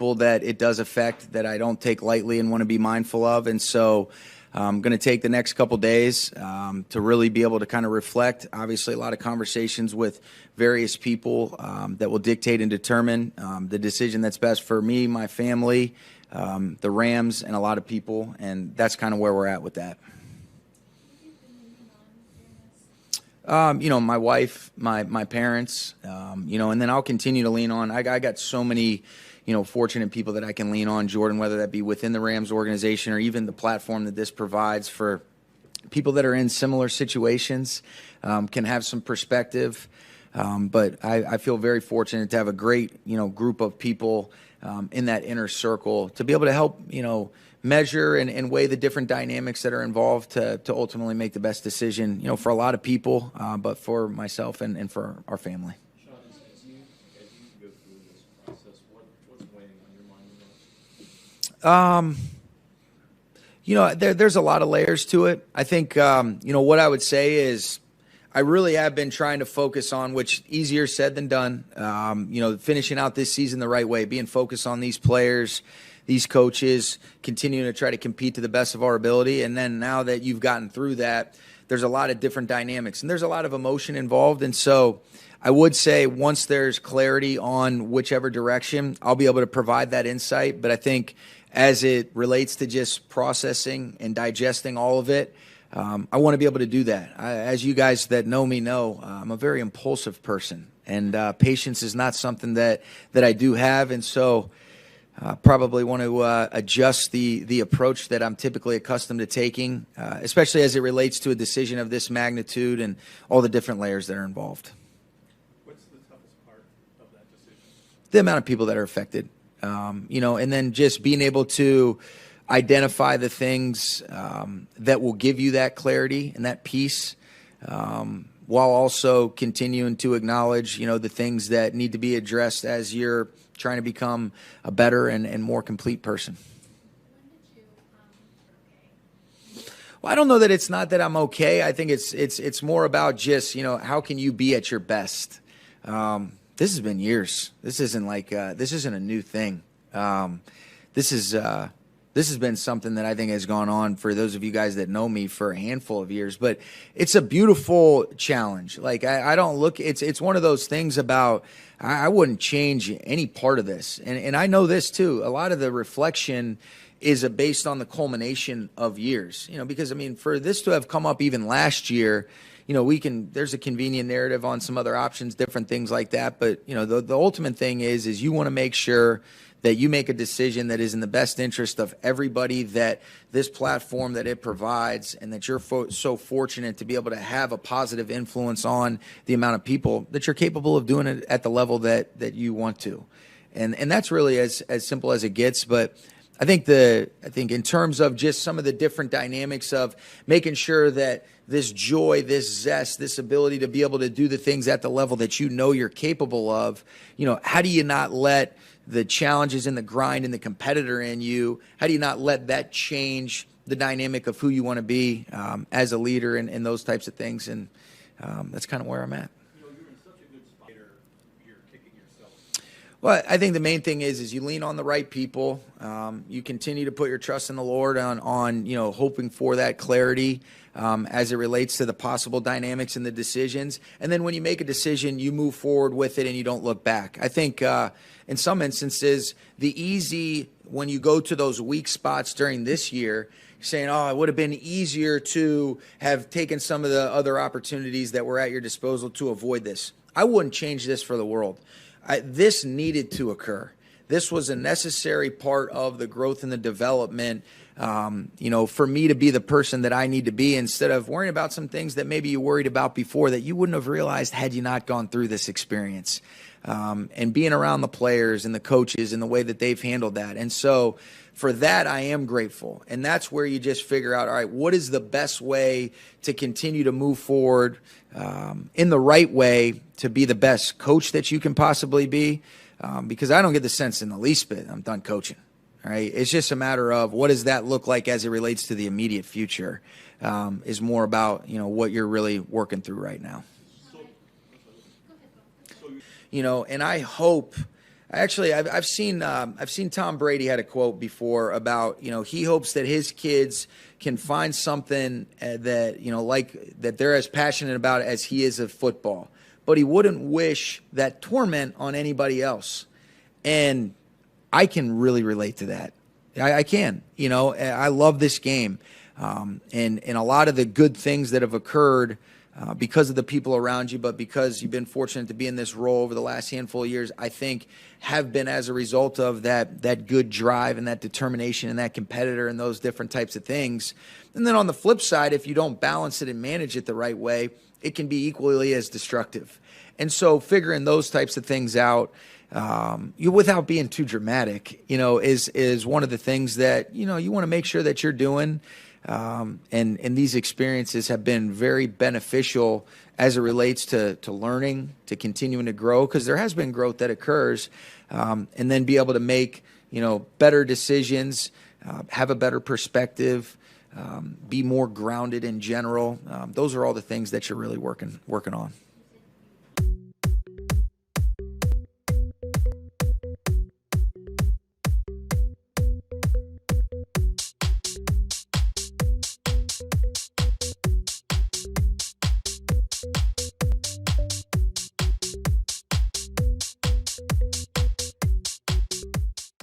people that it does affect that I don't take lightly and want to be mindful of. And so I'm going to take the next couple days to really be able to kind of reflect. Obviously, a lot of conversations with various people that will dictate and determine the decision that's best for me, my family, the Rams, and a lot of people. And that's kind of where we're at with that. My wife, my parents, and then I'll continue to lean on. I got so many, fortunate people that I can lean on, Jordan, whether that be within the Rams organization or even the platform that this provides for people that are in similar situations, can have some perspective. But I feel very fortunate to have a great, group of people in that inner circle to be able to help, measure and weigh the different dynamics that are involved to ultimately make the best decision, for a lot of people, but for myself and for our family. Sean, as you go through this process, what's weighing on your mind the most? There's a lot of layers to it. I think, what I would say is I really have been trying to focus on, which easier said than done, finishing out this season the right way, being focused on these players, these coaches, continuing to try to compete to the best of our ability. And then now that you've gotten through that, there's a lot of different dynamics and there's a lot of emotion involved. And so I would say once there's clarity on whichever direction, I'll be able to provide that insight. But I think as it relates to just processing and digesting all of it, I want to be able to do that. As you guys that know me know, I'm a very impulsive person, and patience is not something that I do have. And so probably want to adjust the approach that I'm typically accustomed to taking, especially as it relates to a decision of this magnitude and all the different layers that are involved. What's the toughest part of that decision? The amount of people that are affected, and then just being able to identify the things that will give you that clarity and that peace, while also continuing to acknowledge, the things that need to be addressed as you're trying to become a better and more complete person. When did you okay? Well, I don't know that it's not that I'm okay. I think it's more about just, how can you be at your best? This has been years. This isn't this isn't a new thing. This has been something that I think has gone on for those of you guys that know me for a handful of years, but it's a beautiful challenge. I don't look, it's one of those things about, I wouldn't change any part of this. And I know this too. A lot of the reflection is based on the culmination of years, because for this to have come up even last year, there's a convenient narrative on some other options, different things like that. But, the ultimate thing is you want to make sure that you make a decision that is in the best interest of everybody, that this platform that it provides, and that you're so fortunate to be able to have a positive influence on the amount of people that you're capable of doing it at the level that you want to. And that's really as simple as it gets. But I think in terms of just some of the different dynamics of making sure that this joy, this zest, this ability to be able to do the things at the level that you're capable of, how do you not let the challenges and the grind and the competitor in you, how do you not let that change the dynamic of who you want to be as a leader and those types of things? And that's kind of where I'm at. You're in such a good spot. You're kicking yourself. Well, I think the main thing is you lean on the right people. You continue to put your trust in the Lord on hoping for that clarity as it relates to the possible dynamics and the decisions. And then when you make a decision, you move forward with it and you don't look back. I think in some instances, when you go to those weak spots during this year, saying, it would have been easier to have taken some of the other opportunities that were at your disposal to avoid this. I wouldn't change this for the world. This needed to occur. This was a necessary part of the growth and the development, for me to be the person that I need to be, instead of worrying about some things that maybe you worried about before that you wouldn't have realized had you not gone through this experience. And being around the players and the coaches and the way that they've handled that. And so for that, I am grateful. And that's where you just figure out, all right, what is the best way to continue to move forward in the right way to be the best coach that you can possibly be? Because I don't get the sense in the least bit I'm done coaching. All right. It's just a matter of what does that look like as it relates to the immediate future, is more about, what you're really working through right now. And I hope I've seen Tom Brady had a quote before about, he hopes that his kids can find something that, like that they're as passionate about as he is of football, but he wouldn't wish that torment on anybody else. And I can really relate to that. I can. I love this game, and a lot of the good things that have occurred because of the people around you, but because you've been fortunate to be in this role over the last handful of years, I think have been as a result of that good drive and that determination and that competitor and those different types of things. And then on the flip side, if you don't balance it and manage it the right way, it can be equally as destructive. And so figuring those types of things out, without being too dramatic, is one of the things that, you want to make sure that you're doing. And these experiences have been very beneficial as it relates to learning, to continuing to grow, because there has been growth that occurs, and then be able to make, better decisions, have a better perspective, be more grounded in general. Those are all the things that you're really working on.